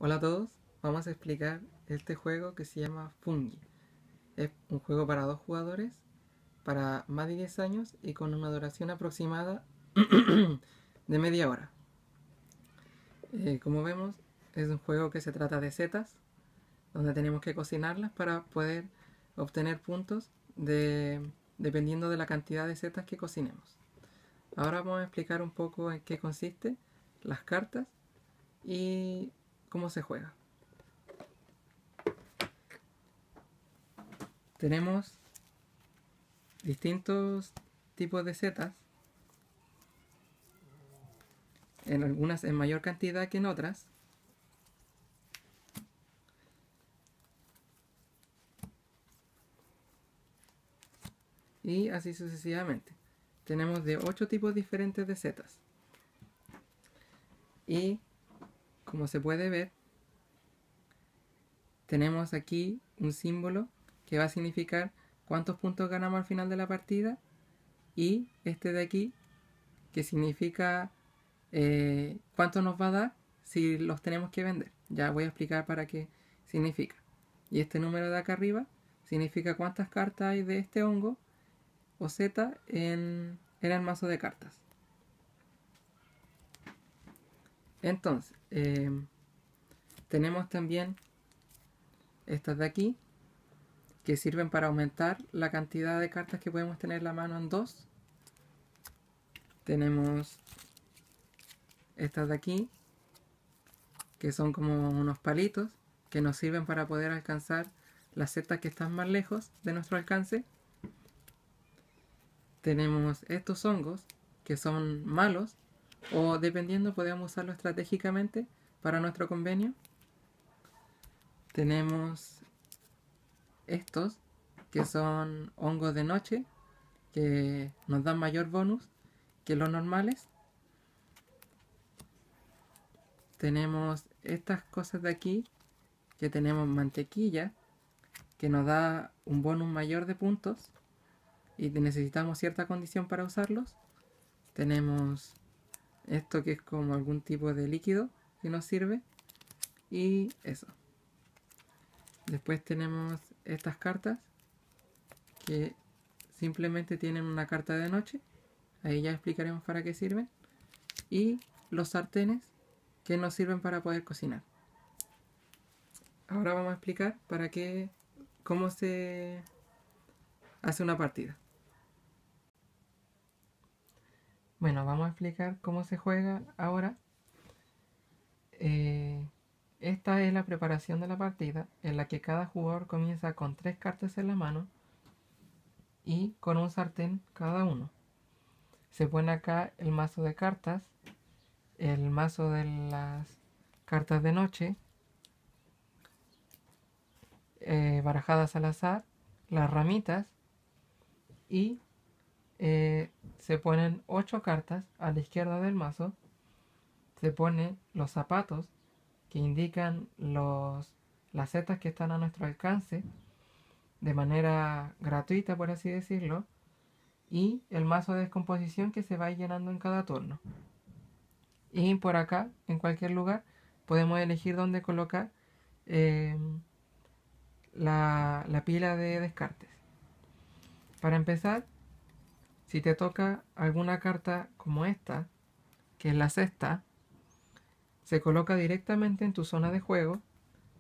Hola a todos, vamos a explicar este juego que se llama Fungi. Es un juego para 2 jugadores, para más de 10 años y con una duración aproximada de media hora. Como vemos, es un juego que se trata de setas, donde tenemos que cocinarlas para poder obtener puntos dependiendo de la cantidad de setas que cocinemos. Ahora vamos a explicar un poco en qué consiste, las cartas y cómo se juega. Tenemos distintos tipos de setas, en algunas en mayor cantidad que en otras. Y así sucesivamente. Tenemos de 8 tipos diferentes de setas. Y como se puede ver, tenemos aquí un símbolo que va a significar cuántos puntos ganamos al final de la partida. Y este de aquí, que significa cuánto nos va a dar si los tenemos que vender. Ya voy a explicar para qué significa. Y este número de acá arriba significa cuántas cartas hay de este hongo o seta en el mazo de cartas. Entonces, tenemos también estas de aquí, que sirven para aumentar la cantidad de cartas que podemos tener en la mano en 2. Tenemos estas de aquí, que son como unos palitos, que nos sirven para poder alcanzar las setas que están más lejos de nuestro alcance. Tenemos estos hongos, que son malos, o dependiendo podemos usarlo estratégicamente para nuestro convenio. Tenemos estos, que son hongos de noche, que nos dan mayor bonus que los normales. Tenemos estas cosas de aquí, que tenemos mantequilla, que nos da un bonus mayor de puntos y necesitamos cierta condición para usarlos. Tenemos esto, que es como algún tipo de líquido que nos sirve, y eso. Después tenemos estas cartas, que simplemente tienen una carta de noche, ahí ya explicaremos para qué sirven, y los sartenes, que nos sirven para poder cocinar. Ahora vamos a explicar cómo se hace una partida. Bueno, vamos a explicar cómo se juega ahora. Esta es la preparación de la partida, en la que cada jugador comienza con 3 cartas en la mano y con un sartén cada uno. Se pone acá el mazo de cartas, el mazo de las cartas de noche, barajadas al azar, las ramitas, y se ponen 8 cartas a la izquierda del mazo. Se ponen los zapatos, que indican las setas que están a nuestro alcance de manera gratuita, por así decirlo, y el mazo de descomposición, que se va llenando en cada turno. Y por acá, en cualquier lugar, podemos elegir dónde colocar la pila de descartes. Para empezar, si te toca alguna carta como esta, que es la sexta, se coloca directamente en tu zona de juego,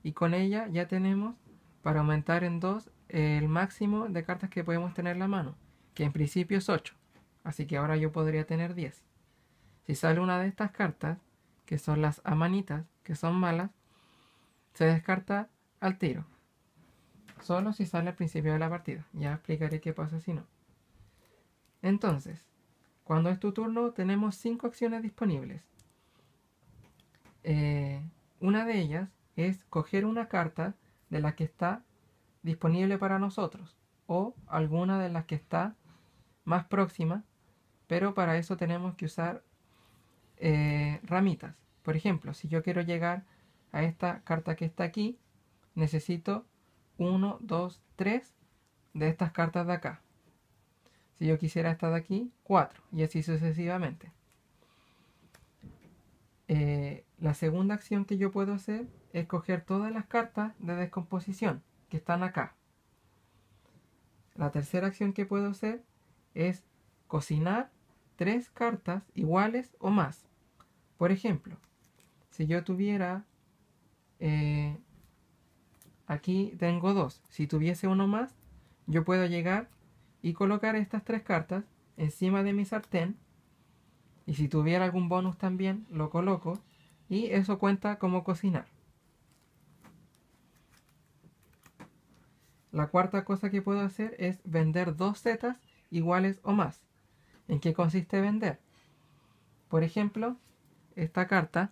y con ella ya tenemos para aumentar en 2 el máximo de cartas que podemos tener en la mano, que en principio es 8, así que ahora yo podría tener 10. Si sale una de estas cartas, que son las amanitas, que son malas, se descarta al tiro, solo si sale al principio de la partida. Ya explicaré qué pasa si no. Entonces, cuando es tu turno, tenemos 5 acciones disponibles. Una de ellas es coger una carta de la que está disponible para nosotros, o alguna de las que está más próxima, pero para eso tenemos que usar ramitas. Por ejemplo, si yo quiero llegar a esta carta que está aquí, necesito 1, 2, 3 de estas cartas de acá. Si yo quisiera esta de aquí, 4, y así sucesivamente. La segunda acción que yo puedo hacer es coger todas las cartas de descomposición que están acá. La tercera acción que puedo hacer es cocinar 3 cartas iguales o más. Por ejemplo, si yo tuviera... aquí tengo 2. Si tuviese uno más, yo puedo llegar y colocar estas 3 cartas encima de mi sartén. Y si tuviera algún bonus también, lo coloco. Y eso cuenta como cocinar. La cuarta cosa que puedo hacer es vender 2 setas iguales o más. ¿En qué consiste vender? Por ejemplo, esta carta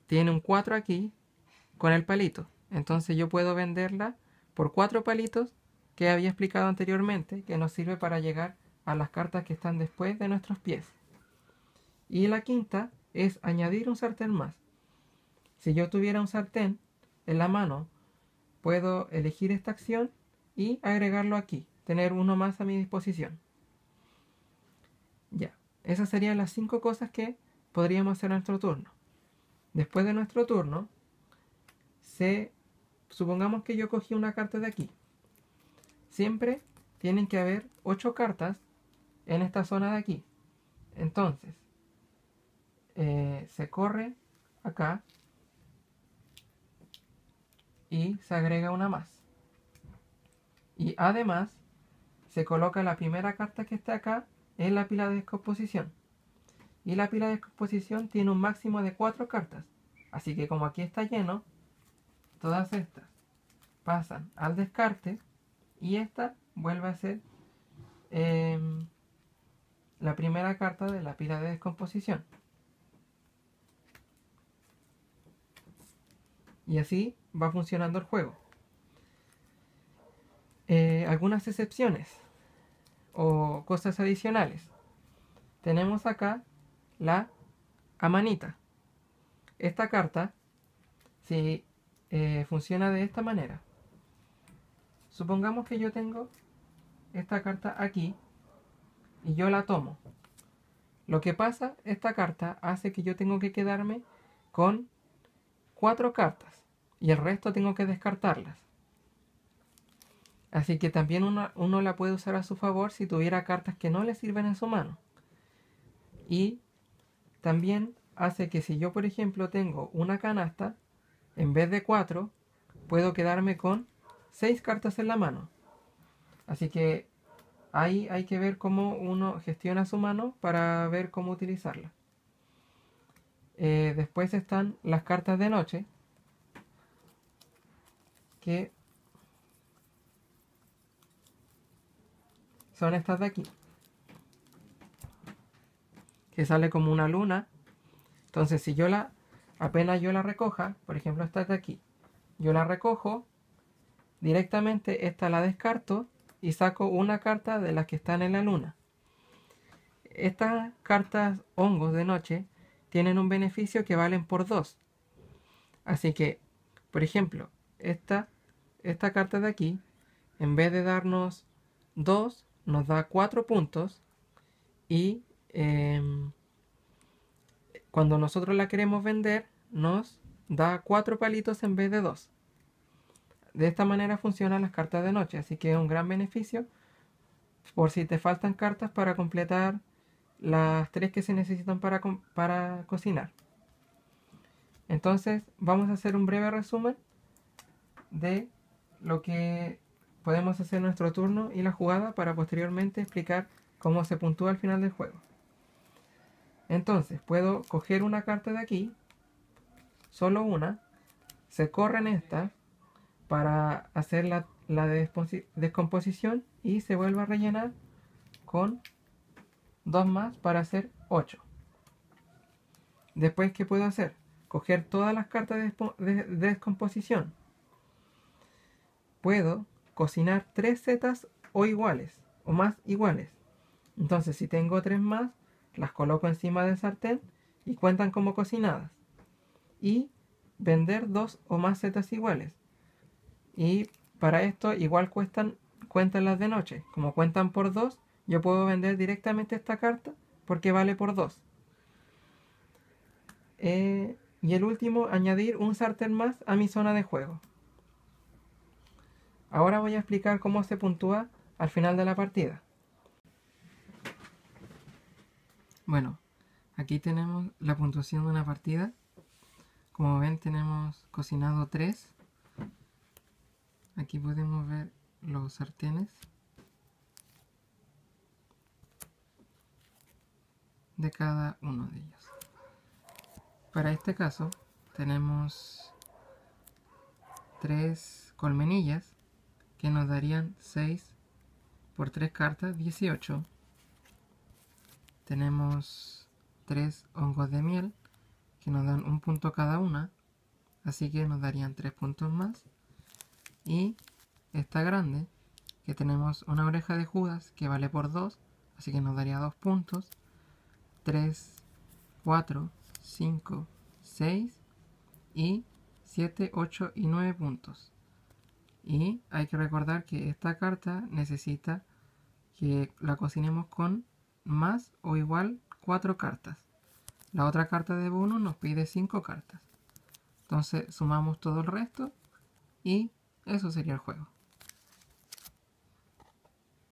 tiene un 4 aquí con el palito. Entonces yo puedo venderla por 4 palitos que había explicado anteriormente, que nos sirve para llegar a las cartas que están después de nuestros pies. Y la quinta es añadir un sartén más. Si yo tuviera un sartén en la mano, puedo elegir esta acción y agregarlo aquí, tener uno más a mi disposición. Ya, esas serían las 5 cosas que podríamos hacer en nuestro turno. Después de nuestro turno, supongamos que yo cogí una carta de aquí. Siempre tienen que haber 8 cartas en esta zona de aquí. Entonces, se corre acá y se agrega una más. Y además, se coloca la primera carta que está acá en la pila de descomposición. Y la pila de descomposición tiene un máximo de 4 cartas. Así que como aquí está lleno, todas estas pasan al descarte y esta vuelve a ser la primera carta de la pila de descomposición. Y así va funcionando el juego. Algunas excepciones o cosas adicionales. Tenemos acá la amanita. Esta carta funciona de esta manera. Supongamos que yo tengo esta carta aquí y yo la tomo. Lo que pasa, esta carta hace que yo tengo que quedarme con 4 cartas y el resto tengo que descartarlas. Así que también uno la puede usar a su favor si tuviera cartas que no le sirven en su mano. Y también hace que si yo, por ejemplo, tengo una canasta, en vez de 4, puedo quedarme con 6 cartas en la mano. Así que ahí hay que ver cómo uno gestiona su mano para ver cómo utilizarla. Después están las cartas de noche, que son estas de aquí, que sale como una luna. Entonces si yo apenas yo la recoja, por ejemplo esta de aquí, yo la recojo, directamente esta la descarto y saco una carta de las que están en la luna. Estas cartas hongos de noche tienen un beneficio que valen por 2. Así que, por ejemplo, esta carta de aquí, en vez de darnos 2, nos da 4 puntos. Y cuando nosotros la queremos vender, nos da 4 palitos en vez de 2. De esta manera funcionan las cartas de noche, así que es un gran beneficio por si te faltan cartas para completar las 3 que se necesitan para cocinar. Entonces vamos a hacer un breve resumen de lo que podemos hacer en nuestro turno y la jugada para posteriormente explicar cómo se puntúa al final del juego. Entonces puedo coger una carta de aquí, solo una, se corren estas para hacer la descomposición y se vuelve a rellenar con 2 más para hacer 8. Después, ¿qué puedo hacer? Coger todas las cartas de descomposición. Puedo cocinar 3 setas o iguales, o más iguales. Entonces, si tengo 3 más, las coloco encima del sartén y cuentan como cocinadas. Y vender 2 o más setas iguales. Y para esto igual cuentan las de noche. Como cuentan por 2, yo puedo vender directamente esta carta porque vale por 2. Y el último, añadir un sartén más a mi zona de juego. Ahora voy a explicar cómo se puntúa al final de la partida. Bueno, aquí tenemos la puntuación de una partida. Como ven, tenemos cocinado 3. Aquí podemos ver los sartenes de cada uno de ellos. Para este caso tenemos 3 colmenillas que nos darían 6 por 3 cartas, 18. Tenemos 3 hongos de miel que nos dan un punto cada una, así que nos darían 3 puntos más. Y esta grande, que tenemos una oreja de Judas que vale por 2, así que nos daría 2 puntos. 3, 4, 5, 6 y 7, 8 y 9 puntos. Y hay que recordar que esta carta necesita que la cocinemos con más o igual 4 cartas. La otra carta de bonus nos pide 5 cartas. Entonces sumamos todo el resto y eso sería el juego.